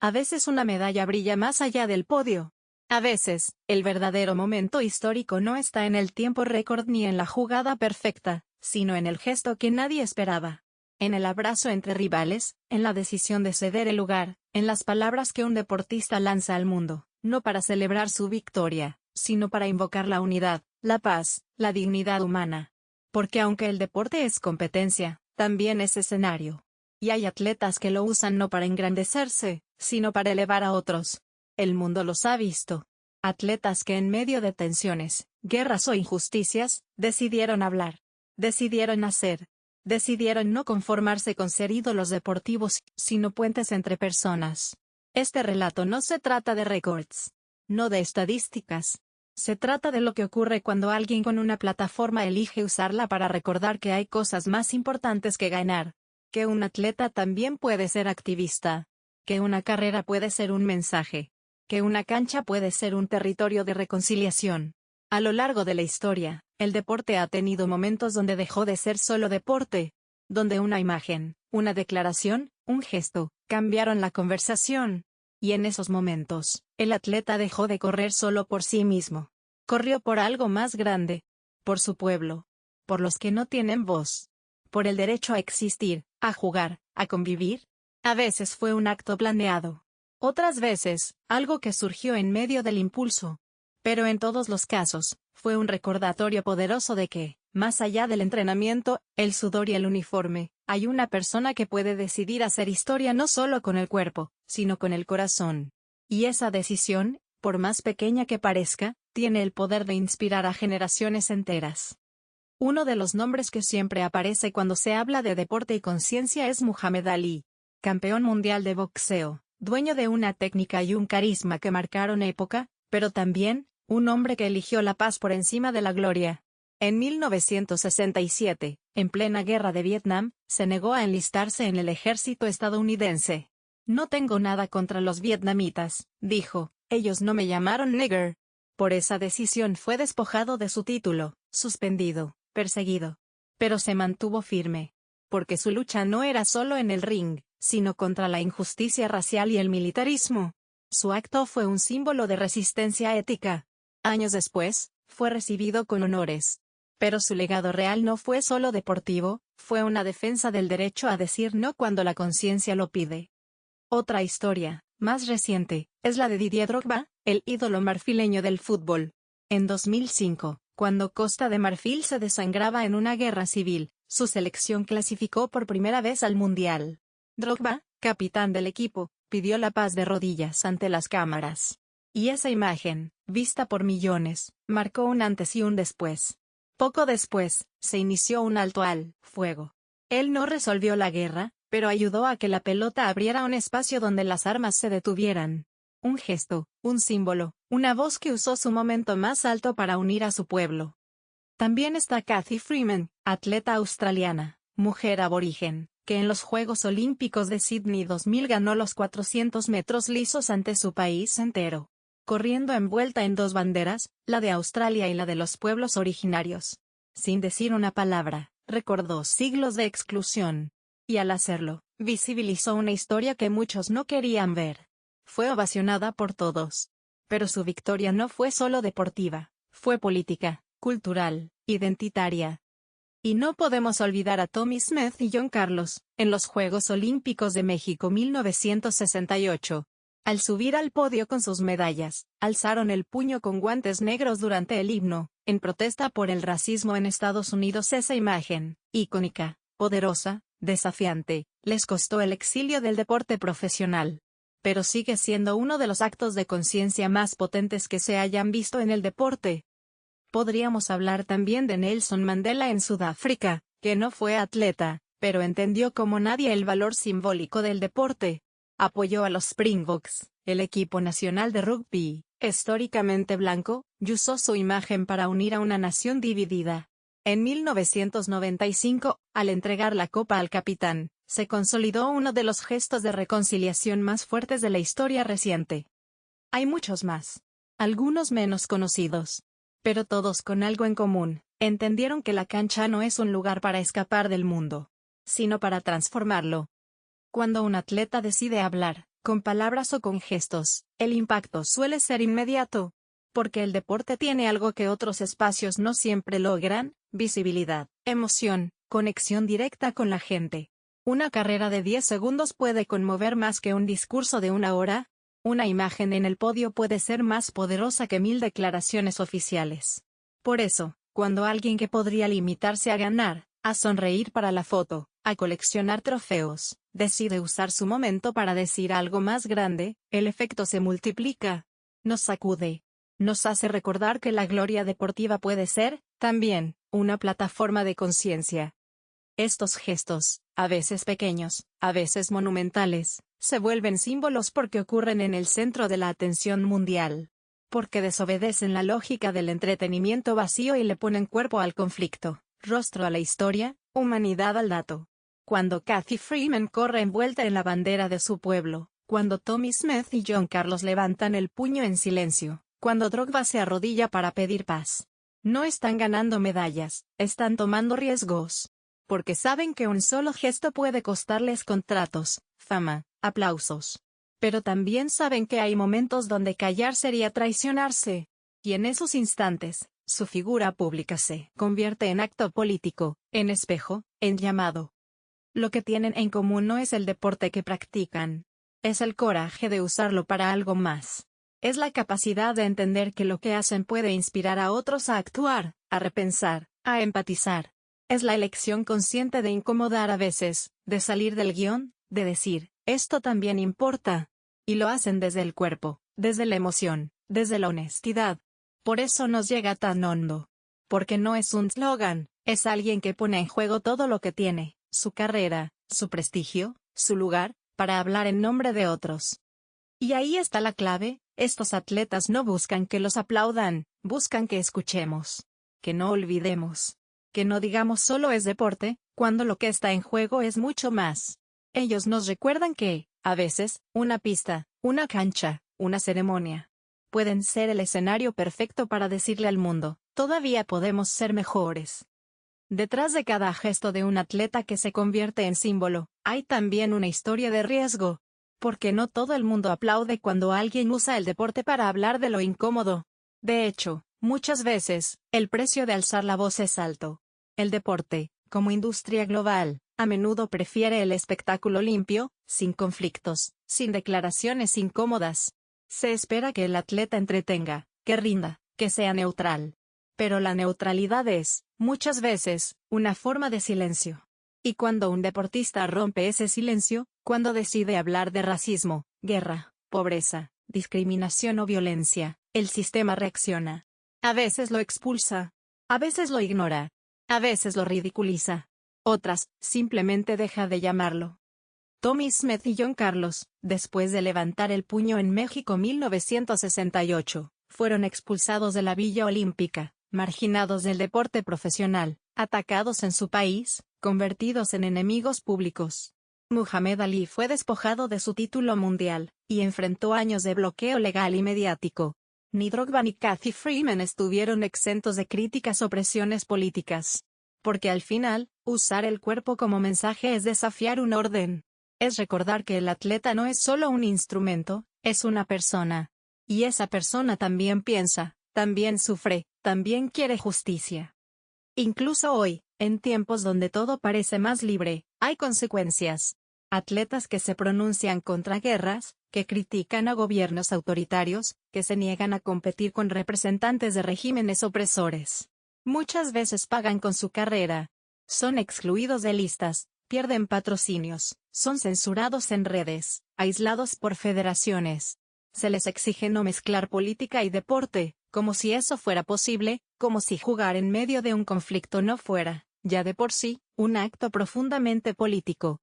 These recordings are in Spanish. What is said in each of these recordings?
A veces una medalla brilla más allá del podio. A veces, el verdadero momento histórico no está en el tiempo récord ni en la jugada perfecta, sino en el gesto que nadie esperaba. En el abrazo entre rivales, en la decisión de ceder el lugar, en las palabras que un deportista lanza al mundo, no para celebrar su victoria, sino para invocar la unidad, la paz, la dignidad humana. Porque aunque el deporte es competencia, también es escenario. Y hay atletas que lo usan no para engrandecerse, sino para elevar a otros. El mundo los ha visto. Atletas que en medio de tensiones, guerras o injusticias, decidieron hablar. Decidieron hacer. Decidieron no conformarse con ser ídolos deportivos, sino puentes entre personas. Este relato no se trata de récords. No de estadísticas. Se trata de lo que ocurre cuando alguien con una plataforma elige usarla para recordar que hay cosas más importantes que ganar. Que un atleta también puede ser activista. Que una carrera puede ser un mensaje. Que una cancha puede ser un territorio de reconciliación. A lo largo de la historia, el deporte ha tenido momentos donde dejó de ser solo deporte, donde una imagen, una declaración, un gesto, cambiaron la conversación. Y en esos momentos, el atleta dejó de correr solo por sí mismo. Corrió por algo más grande. Por su pueblo. Por los que no tienen voz. Por el derecho a existir, a jugar, a convivir. A veces fue un acto planeado. Otras veces, algo que surgió en medio del impulso. Pero en todos los casos, fue un recordatorio poderoso de que, más allá del entrenamiento, el sudor y el uniforme, hay una persona que puede decidir hacer historia no solo con el cuerpo, sino con el corazón. Y esa decisión, por más pequeña que parezca, tiene el poder de inspirar a generaciones enteras. Uno de los nombres que siempre aparece cuando se habla de deporte y conciencia es Muhammad Ali, campeón mundial de boxeo, dueño de una técnica y un carisma que marcaron época, pero también, un hombre que eligió la paz por encima de la gloria. En 1967, en plena guerra de Vietnam, se negó a enlistarse en el ejército estadounidense. No tengo nada contra los vietnamitas, dijo, ellos no me llamaron nigger. Por esa decisión fue despojado de su título, suspendido, perseguido. Pero se mantuvo firme. Porque su lucha no era solo en el ring, sino contra la injusticia racial y el militarismo. Su acto fue un símbolo de resistencia ética. Años después, fue recibido con honores. Pero su legado real no fue solo deportivo, fue una defensa del derecho a decir no cuando la conciencia lo pide. Otra historia, más reciente, es la de Didier Drogba, el ídolo marfileño del fútbol. En 2005, cuando Costa de Marfil se desangraba en una guerra civil, su selección clasificó por primera vez al Mundial. Drogba, capitán del equipo, pidió la paz de rodillas ante las cámaras. Y esa imagen, vista por millones, marcó un antes y un después. Poco después, se inició un alto al fuego. Él no resolvió la guerra, pero ayudó a que la pelota abriera un espacio donde las armas se detuvieran. Un gesto, un símbolo, una voz que usó su momento más alto para unir a su pueblo. También está Cathy Freeman, atleta australiana, mujer aborigen, que en los Juegos Olímpicos de Sydney 2000 ganó los 400 metros lisos ante su país entero. Corriendo envuelta en dos banderas, la de Australia y la de los pueblos originarios. Sin decir una palabra, recordó siglos de exclusión. Y al hacerlo, visibilizó una historia que muchos no querían ver. Fue ovacionada por todos. Pero su victoria no fue solo deportiva, fue política, cultural, identitaria. Y no podemos olvidar a Tommie Smith y John Carlos, en los Juegos Olímpicos de México 1968. Al subir al podio con sus medallas, alzaron el puño con guantes negros durante el himno, en protesta por el racismo en Estados Unidos. Esa imagen, icónica, poderosa, desafiante, les costó el exilio del deporte profesional. Pero sigue siendo uno de los actos de conciencia más potentes que se hayan visto en el deporte. Podríamos hablar también de Nelson Mandela en Sudáfrica, que no fue atleta, pero entendió como nadie el valor simbólico del deporte. Apoyó a los Springboks, el equipo nacional de rugby, históricamente blanco, y usó su imagen para unir a una nación dividida. En 1995, al entregar la copa al capitán, se consolidó uno de los gestos de reconciliación más fuertes de la historia reciente. Hay muchos más. Algunos menos conocidos. Pero todos con algo en común, entendieron que la cancha no es un lugar para escapar del mundo, sino para transformarlo. Cuando un atleta decide hablar, con palabras o con gestos, el impacto suele ser inmediato. Porque el deporte tiene algo que otros espacios no siempre logran: visibilidad, emoción, conexión directa con la gente. Una carrera de 10 segundos puede conmover más que un discurso de una hora. Una imagen en el podio puede ser más poderosa que 1000 declaraciones oficiales. Por eso, cuando alguien que podría limitarse a ganar, a sonreír para la foto, a coleccionar trofeos, decide usar su momento para decir algo más grande, el efecto se multiplica. Nos sacude. Nos hace recordar que la gloria deportiva puede ser, también, una plataforma de conciencia. Estos gestos, a veces pequeños, a veces monumentales, se vuelven símbolos porque ocurren en el centro de la atención mundial. Porque desobedecen la lógica del entretenimiento vacío y le ponen cuerpo al conflicto, rostro a la historia, humanidad al dato. Cuando Cathy Freeman corre envuelta en la bandera de su pueblo, cuando Tommy Smith y John Carlos levantan el puño en silencio, cuando Drogba se arrodilla para pedir paz. No están ganando medallas, están tomando riesgos. Porque saben que un solo gesto puede costarles contratos, fama, aplausos. Pero también saben que hay momentos donde callar sería traicionarse. Y en esos instantes, su figura pública se convierte en acto político, en espejo, en llamado. Lo que tienen en común no es el deporte que practican. Es el coraje de usarlo para algo más. Es la capacidad de entender que lo que hacen puede inspirar a otros a actuar, a repensar, a empatizar. Es la elección consciente de incomodar a veces, de salir del guión, de decir, esto también importa. Y lo hacen desde el cuerpo, desde la emoción, desde la honestidad. Por eso nos llega tan hondo. Porque no es un slogan, es alguien que pone en juego todo lo que tiene, su carrera, su prestigio, su lugar, para hablar en nombre de otros. Y ahí está la clave: estos atletas no buscan que los aplaudan, buscan que escuchemos. Que no olvidemos. Que no digamos solo es deporte, cuando lo que está en juego es mucho más. Ellos nos recuerdan que, a veces, una pista, una cancha, una ceremonia, pueden ser el escenario perfecto para decirle al mundo, todavía podemos ser mejores. Detrás de cada gesto de un atleta que se convierte en símbolo, hay también una historia de riesgo. Porque no todo el mundo aplaude cuando alguien usa el deporte para hablar de lo incómodo. De hecho, muchas veces, el precio de alzar la voz es alto. El deporte, como industria global, a menudo prefiere el espectáculo limpio, sin conflictos, sin declaraciones incómodas. Se espera que el atleta entretenga, que rinda, que sea neutral. Pero la neutralidad es, muchas veces, una forma de silencio. Y cuando un deportista rompe ese silencio, cuando decide hablar de racismo, guerra, pobreza, discriminación o violencia, el sistema reacciona. A veces lo expulsa. A veces lo ignora. A veces lo ridiculiza. Otras, simplemente deja de llamarlo. Tommy Smith y John Carlos, después de levantar el puño en México 1968, fueron expulsados de la Villa Olímpica, marginados del deporte profesional, atacados en su país, convertidos en enemigos públicos. Muhammad Ali fue despojado de su título mundial, y enfrentó años de bloqueo legal y mediático. Ni Drogba ni Cathy Freeman estuvieron exentos de críticas o presiones políticas. Porque al final, usar el cuerpo como mensaje es desafiar un orden. Es recordar que el atleta no es solo un instrumento, es una persona. Y esa persona también piensa, también sufre, también quiere justicia. Incluso hoy, en tiempos donde todo parece más libre, hay consecuencias. Atletas que se pronuncian contra guerras, que critican a gobiernos autoritarios, que se niegan a competir con representantes de regímenes opresores. Muchas veces pagan con su carrera. Son excluidos de listas, pierden patrocinios, son censurados en redes, aislados por federaciones. Se les exige no mezclar política y deporte, como si eso fuera posible, como si jugar en medio de un conflicto no fuera, ya de por sí, un acto profundamente político.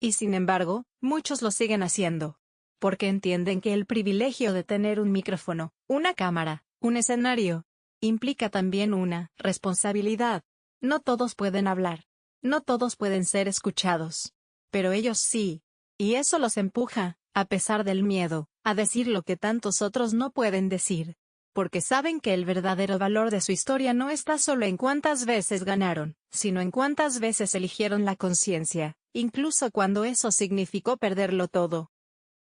Y sin embargo, muchos lo siguen haciendo. Porque entienden que el privilegio de tener un micrófono, una cámara, un escenario, implica también una responsabilidad. No todos pueden hablar. No todos pueden ser escuchados. Pero ellos sí. Y eso los empuja, a pesar del miedo, a decir lo que tantos otros no pueden decir. Porque saben que el verdadero valor de su historia no está solo en cuántas veces ganaron, sino en cuántas veces eligieron la conciencia, incluso cuando eso significó perderlo todo.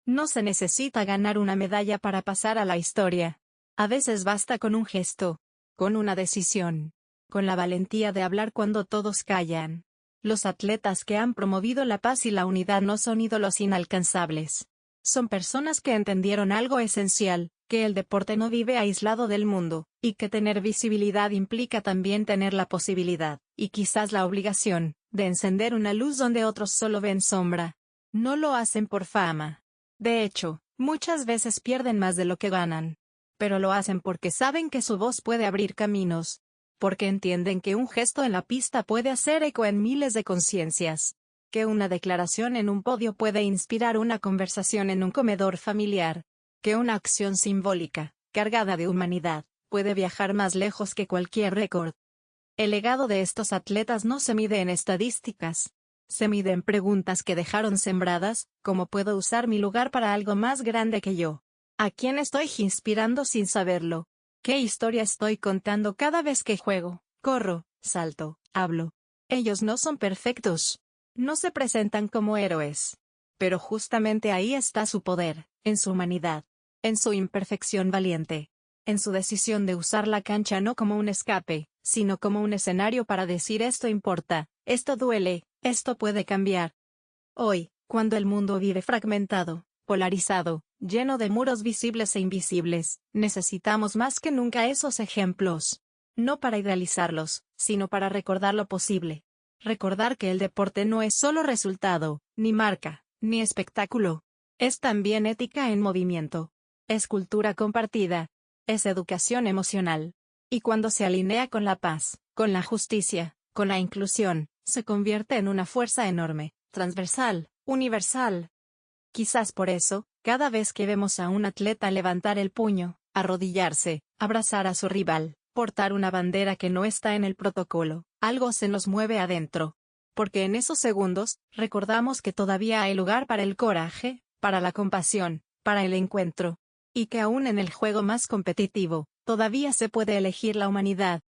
No se necesita ganar una medalla para pasar a la historia. A veces basta con un gesto, con una decisión, con la valentía de hablar cuando todos callan. Los atletas que han promovido la paz y la unidad no son ídolos inalcanzables. Son personas que entendieron algo esencial, que el deporte no vive aislado del mundo, y que tener visibilidad implica también tener la posibilidad, y quizás la obligación, de encender una luz donde otros solo ven sombra. No lo hacen por fama. De hecho, muchas veces pierden más de lo que ganan. Pero lo hacen porque saben que su voz puede abrir caminos. Porque entienden que un gesto en la pista puede hacer eco en miles de conciencias. Que una declaración en un podio puede inspirar una conversación en un comedor familiar. Que una acción simbólica, cargada de humanidad, puede viajar más lejos que cualquier récord. El legado de estos atletas no se mide en estadísticas. Se mide en preguntas que dejaron sembradas: ¿cómo puedo usar mi lugar para algo más grande que yo? ¿A quién estoy inspirando sin saberlo? ¿Qué historia estoy contando cada vez que juego, corro, salto, hablo? Ellos no son perfectos. No se presentan como héroes. Pero justamente ahí está su poder, en su humanidad, en su imperfección valiente, en su decisión de usar la cancha no como un escape, sino como un escenario para decir: esto importa, esto duele, esto puede cambiar. Hoy, cuando el mundo vive fragmentado, polarizado, lleno de muros visibles e invisibles, necesitamos más que nunca esos ejemplos. No para idealizarlos, sino para recordar lo posible. Recordar que el deporte no es solo resultado, ni marca, ni espectáculo. Es también ética en movimiento. Es cultura compartida. Es educación emocional. Y cuando se alinea con la paz, con la justicia, con la inclusión, se convierte en una fuerza enorme, transversal, universal. Quizás por eso, cada vez que vemos a un atleta levantar el puño, arrodillarse, abrazar a su rival, portar una bandera que no está en el protocolo, algo se nos mueve adentro. Porque en esos segundos, recordamos que todavía hay lugar para el coraje, para la compasión, para el encuentro. Y que aún en el juego más competitivo, todavía se puede elegir la humanidad.